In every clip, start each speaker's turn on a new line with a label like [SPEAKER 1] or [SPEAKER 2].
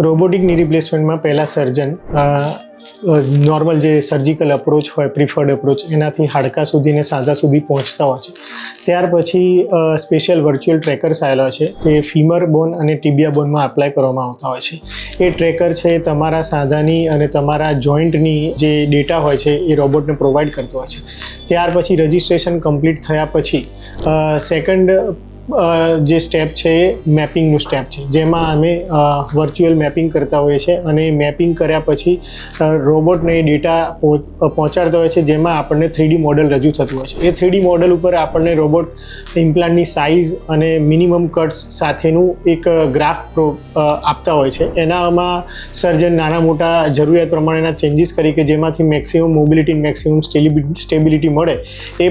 [SPEAKER 1] Robotic ની રિપ્લેસમેન્ટમાં પહેલાં સર્જન normal જે સર્જિકલ અપ્રોચ હોય પ્રિફર્ડ અપ્રોચ એનાથી હાડકા સુધી ને સાંધા સુધી પહોંચતા હોય છે. ત્યાર પછી સ્પેશિયલ વર્ચ્યુઅલ ટ્રેકર્સ આવેલા છે. એ ફીમર બોન અને ટિબિયા બોનમાં એપ્લાય કરવામાં આવતા હોય છે. એ ટ્રેકર છે તમારા સાંધાની અને તમારા જોઈન્ટની જે ડેટા હોય છે એ રોબોટને પ્રોવાઈડ કરતો હોય છે. ત્યાર પછી રજિસ્ટ્રેશન કમ્પ્લીટ થયા પછી સેકન્ડ જે સ્ટેપ છે એ મેપિંગનું સ્ટેપ છે, જેમાં અમે વર્ચ્યુઅલ મેપિંગ કરતા હોઈએ છીએ અને મેપિંગ કર્યા પછી રોબોટને એ ડેટા પહોંચાડતા હોય છે, જેમાં આપણને 3D મોડલ રજૂ થતું હોય છે. એ 3D મોડલ ઉપર આપણને રોબોટ ઇમ્પ્લાન્ટની સાઇઝ અને મિનિમમ કટ્સ સાથેનું એક ગ્રાફ આપતા હોય છે. એનામાં સર્જન નાના મોટા જરૂરિયાત પ્રમાણેના ચેન્જીસ કરી કે જેમાંથી મેક્સિમમ મોબિલિટી મેક્સિમમ સ્ટેબિલિટી મળે એ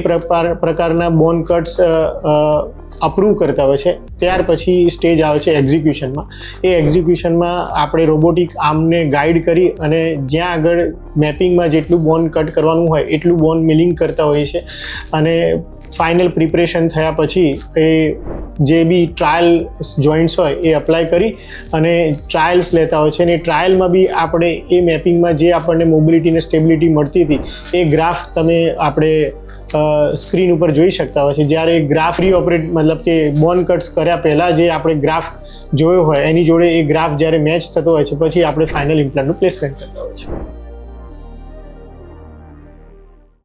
[SPEAKER 1] પ્રકારના બોન કટ્સ અપ્રૂવ કરતા હોય છે. ત્યાર પછી સ્ટેજ આવે છે એક્ઝિક્યુશનમાં. એ એક્ઝિક્યુશનમાં આપણે રોબોટિક આર્મને ગાઈડ કરી અને જ્યાં આગળ મેપિંગમાં જેટલું બોન કટ કરવાનું હોય એટલું બોન મિલિંગ કરતા હોઈએ છે. અને ફાઇનલ પ્રિપરેશન થયા પછી એ જે બી ટ્રાયલ જોઈન્ટ્સ હોય એ અપ્લાય કરી અને ટ્રાયલ્સ લેતા હોય છે. અને ટ્રાયલમાં બી આપણે એ મેપિંગમાં જે આપણને મોબિલિટી અને સ્ટેબિલિટી મળતી હતી એ ગ્રાફ તમે આપણે સ્ક્રીન ઉપર જોઈ શકતા હોય છે. જ્યારે ગ્રાફ રીઓપરેટ મતલબ કે બોન કટ્સ કર્યા પહેલાં જે આપણે ગ્રાફ જોયો હોય એની જોડે એ ગ્રાફ જ્યારે મેચ થતો હોય છે પછી આપણે ફાઇનલ ઇમ્પ્લાન્ટનું પ્લેસમેન્ટ કરતા હોય છે.